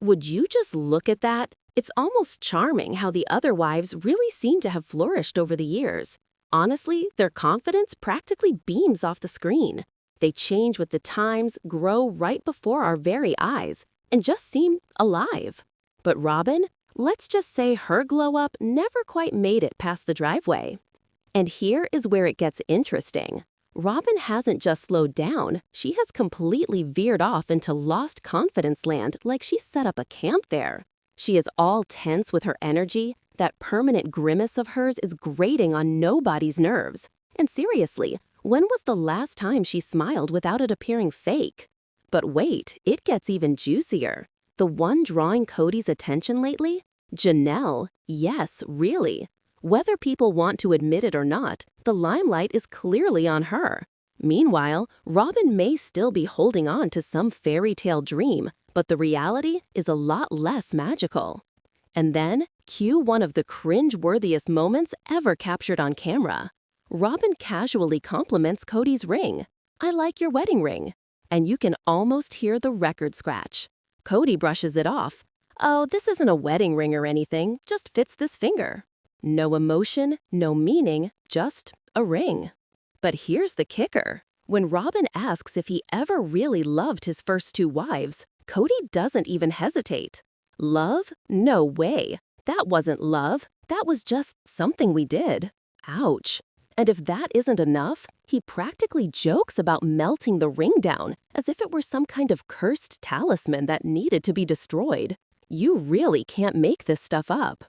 Would you just look at that? It's almost charming how the other wives really seem to have flourished over the years. Honestly, their confidence practically beams off the screen. They change with the times, grow right before our very eyes, and just seem alive. But Robyn, let's just say her glow-up never quite made it past the driveway. And here is where it gets interesting. Robyn hasn't just slowed down, she has completely veered off into lost confidence land like she set up a camp there. She is all tense with her energy, that permanent grimace of hers is grating on nobody's nerves. And seriously, when was the last time she smiled without it appearing fake? But wait, it gets even juicier. The one drawing Cody's attention lately? Janelle. Yes, really. Whether people want to admit it or not, the limelight is clearly on her. Meanwhile, Robyn may still be holding on to some fairy tale dream, but the reality is a lot less magical. And then, cue one of the cringe-worthiest moments ever captured on camera. Robyn casually compliments Cody's ring. "I like your wedding ring." And you can almost hear the record scratch. Cody brushes it off. "Oh, this isn't a wedding ring or anything, just fits this finger." No emotion, no meaning, just a ring. But here's the kicker. When Robyn asks if he ever really loved his first two wives, Cody doesn't even hesitate. Love? No way. That wasn't love. That was just something we did. Ouch. And if that isn't enough, he practically jokes about melting the ring down, as if it were some kind of cursed talisman that needed to be destroyed. You really can't make this stuff up.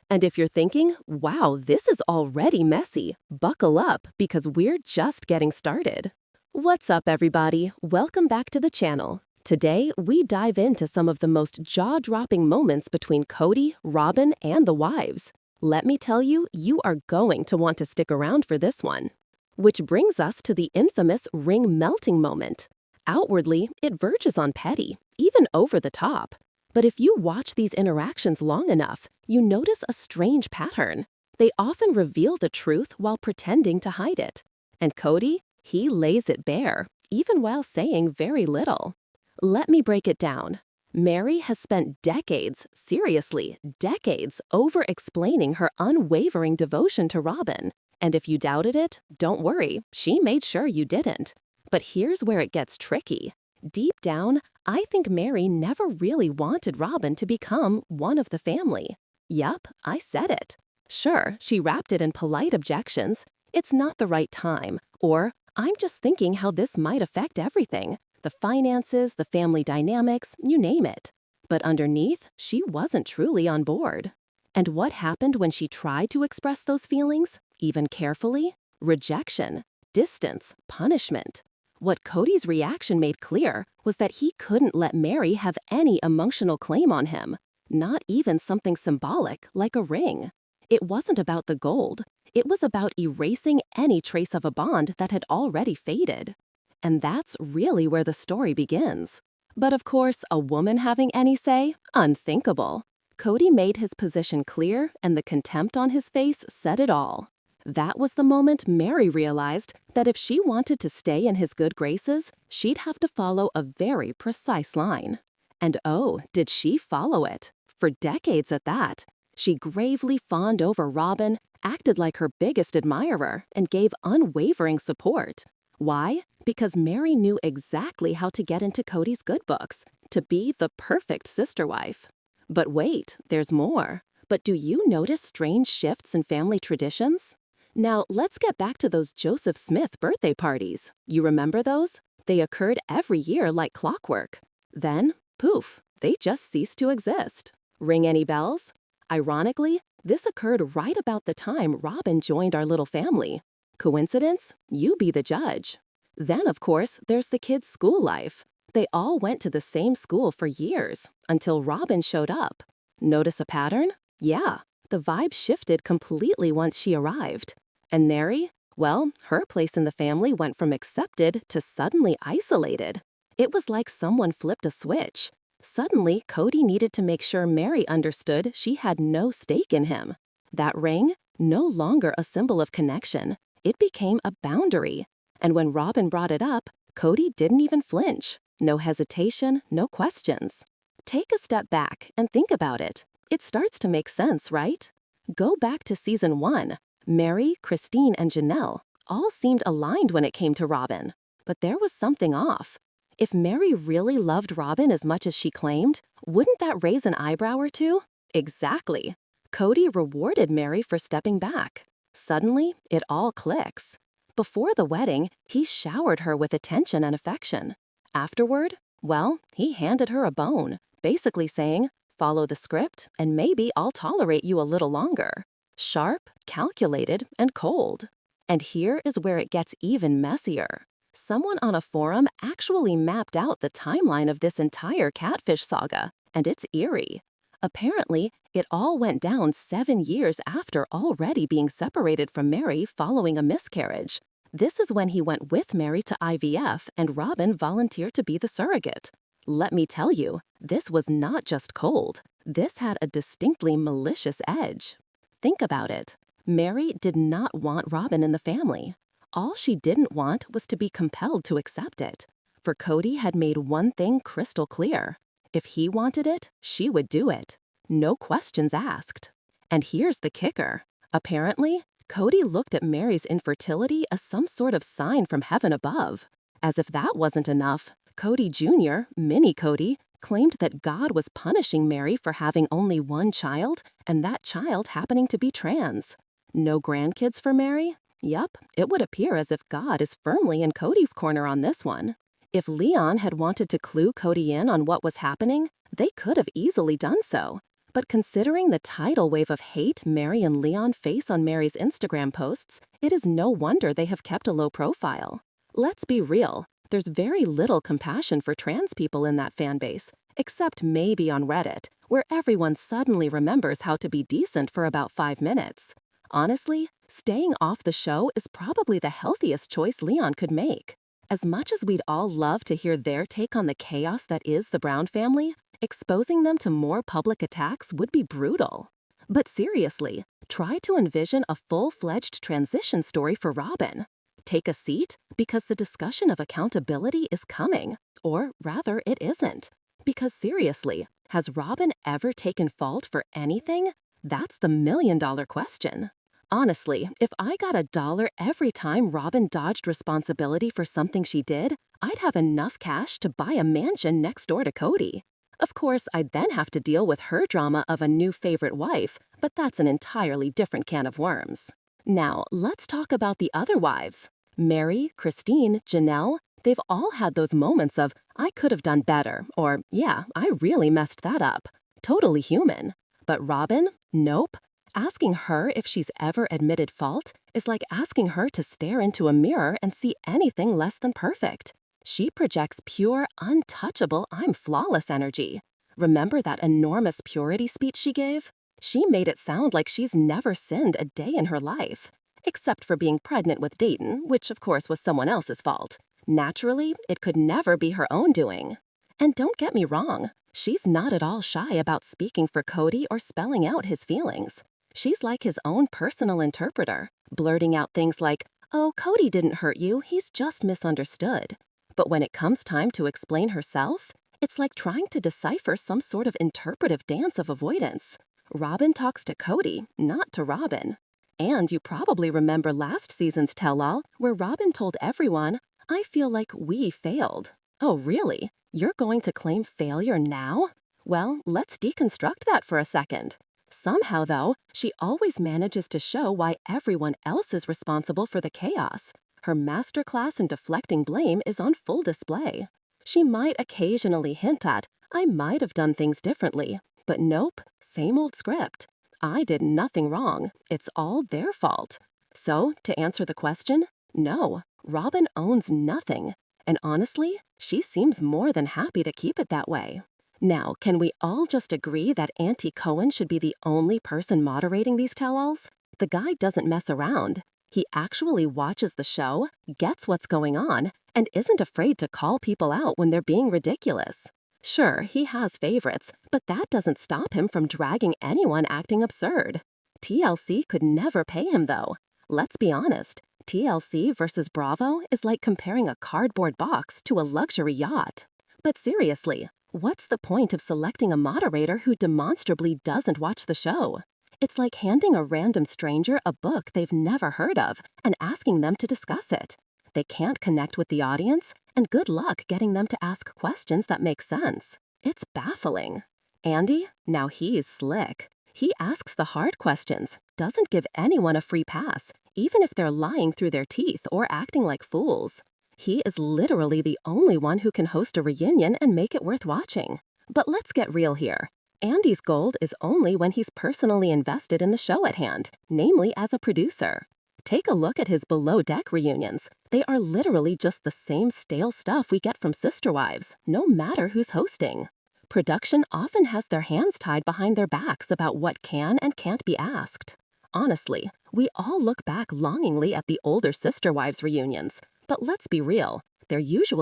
And if you're thinking, wow, this is already messy, buckle up because we're just getting started. What's up, everybody? Welcome back to the channel. Today, we dive into some of the most jaw-dropping moments between Cody, Robyn, and the wives. Let me tell you, you are going to want to stick around for this one. Which brings us to the infamous ring melting moment. Outwardly, it verges on petty, even over the top. But if you watch these interactions long enough, you notice a strange pattern. They often reveal the truth while pretending to hide it. And Cody, he lays it bare, even while saying very little. Let me break it down. Meri has spent decades, seriously, decades, over-explaining her unwavering devotion to Robyn. And if you doubted it, don't worry, she made sure you didn't. But here's where it gets tricky. Deep down, I think Meri never really wanted Robyn to become one of the family. Yup, I said it. Sure, she wrapped it in polite objections. It's not the right time. Or, I'm just thinking how this might affect everything. The finances, the family dynamics, you name it. But underneath, she wasn't truly on board. And what happened when she tried to express those feelings, even carefully? Rejection, distance, punishment. What Cody's reaction made clear was that he couldn't let Meri have any emotional claim on him, not even something symbolic like a ring. It wasn't about the gold. It was about erasing any trace of a bond that had already faded. And that's really where the story begins. But of course, a woman having any say? Unthinkable. Cody made his position clear, and the contempt on his face said it all. That was the moment Meri realized that if she wanted to stay in his good graces, she'd have to follow a very precise line. And oh, did she follow it? For decades at that. She gravely fawned over Robyn, acted like her biggest admirer, and gave unwavering support. Why? Because Meri knew exactly how to get into Cody's good books, to be the perfect sister wife. But wait, there's more. But do you notice strange shifts in family traditions? Now, let's get back to those Joseph Smith birthday parties. You remember those? They occurred every year like clockwork. Then, poof, they just ceased to exist. Ring any bells? Ironically, this occurred right about the time Robyn joined our little family. Coincidence? You be the judge. Then, of course, there's the kids' school life. They all went to the same school for years, until Robyn showed up. Notice a pattern? Yeah, the vibe shifted completely once she arrived. And Meri? Well, her place in the family went from accepted to suddenly isolated. It was like someone flipped a switch. Suddenly, Cody needed to make sure Meri understood she had no stake in him. That ring? No longer a symbol of connection. It became a boundary. And when Robyn brought it up, Cody didn't even flinch. No hesitation, no questions. Take a step back and think about it. It starts to make sense, right? Go back to season 1. Meri, Christine, and Janelle all seemed aligned when it came to Robyn. But there was something off. If Meri really loved Robyn as much as she claimed, wouldn't that raise an eyebrow or two? Exactly. Cody rewarded Meri for stepping back. Suddenly, it all clicks. Before the wedding, he showered her with attention and affection. Afterward, well, he handed her a bone, basically saying, "Follow the script, and maybe I'll tolerate you a little longer." Sharp, calculated, and cold. And here is where it gets even messier. Someone on a forum actually mapped out the timeline of this entire catfish saga, and it's eerie. Apparently, it all went down 7 years after already being separated from Meri following a miscarriage. This is when he went with Meri to IVF and Robyn volunteered to be the surrogate. Let me tell you, this was not just cold. This had a distinctly malicious edge. Think about it. Meri did not want Robyn in the family. All she didn't want was to be compelled to accept it. For Cody had made one thing crystal clear. If he wanted it, she would do it. No questions asked. And here's the kicker. Apparently, Cody looked at Meri's infertility as some sort of sign from heaven above. As if that wasn't enough, Cody Jr., Mini Cody, claimed that God was punishing Meri for having only one child, and that child happening to be trans. No grandkids for Meri? Yup, it would appear as if God is firmly in Cody's corner on this one. If Leon had wanted to clue Cody in on what was happening, they could have easily done so. But considering the tidal wave of hate Meri and Leon face on Meri's Instagram posts, it is no wonder they have kept a low profile. Let's be real, there's very little compassion for trans people in that fan base, except maybe on Reddit, where everyone suddenly remembers how to be decent for about 5 minutes. Honestly, staying off the show is probably the healthiest choice Leon could make. As much as we'd all love to hear their take on the chaos that is the Brown family, exposing them to more public attacks would be brutal. But seriously, try to envision a full-fledged transition story for Robyn. Take a seat, because the discussion of accountability is coming. Or rather, it isn't. Because seriously, has Robyn ever taken fault for anything? That's the million-dollar question. Honestly, if I got $1 every time Robyn dodged responsibility for something she did, I'd have enough cash to buy a mansion next door to Cody. Of course, I'd then have to deal with her drama of a new favorite wife, but that's an entirely different can of worms. Now, let's talk about the other wives. Meri, Christine, Janelle, they've all had those moments of, "I could have done better," or, "Yeah, I really messed that up." Totally human. But Robyn? Nope. Asking her if she's ever admitted fault is like asking her to stare into a mirror and see anything less than perfect. She projects pure, untouchable, "I'm flawless" energy. Remember that enormous purity speech she gave? She made it sound like she's never sinned a day in her life. Except for being pregnant with Dayton, which of course was someone else's fault. Naturally, it could never be her own doing. And don't get me wrong, she's not at all shy about speaking for Cody or spelling out his feelings. She's like his own personal interpreter, blurting out things like, "Oh, Cody didn't hurt you, he's just misunderstood." But when it comes time to explain herself, it's like trying to decipher some sort of interpretive dance of avoidance. Robyn talks to Cody, not to Robyn. And you probably remember last season's tell-all where Robyn told everyone, "I feel like we failed." Oh, really? You're going to claim failure now? Well, let's deconstruct that for a second. Somehow, though, she always manages to show why everyone else is responsible for the chaos. Her masterclass in deflecting blame is on full display. She might occasionally hint at, "I might have done things differently." But nope, same old script. I did nothing wrong. It's all their fault. So, to answer the question, no, Robyn owns nothing. And honestly, she seems more than happy to keep it that way. Now, can we all just agree that Auntie Cohen should be the only person moderating these tell-alls? The guy doesn't mess around. He actually watches the show, gets what's going on, and isn't afraid to call people out when they're being ridiculous. Sure, he has favorites, but that doesn't stop him from dragging anyone acting absurd. TLC could never pay him, though. Let's be honest, TLC versus Bravo is like comparing a cardboard box to a luxury yacht. But seriously, What's the point of selecting a moderator who demonstrably doesn't watch the show? It's like handing a random stranger a book they've never heard of and asking them to discuss it. They can't connect with the audience, and good luck getting them to ask questions that make sense. It's baffling. Andy? Now he's slick. He asks the hard questions, doesn't give anyone a free pass, even if they're lying through their teeth or acting like fools. He is literally the only one who can host a reunion and make it worth watching. But let's get real here. Andy's gold is only when he's personally invested in the show at hand, namely as a producer. Take a look at his Below Deck reunions. They are literally just the same stale stuff we get from Sister Wives, no matter who's hosting. Production often has their hands tied behind their backs about what can and can't be asked. Honestly, we all look back longingly at the older Sister Wives reunions, but let's be real, they're usually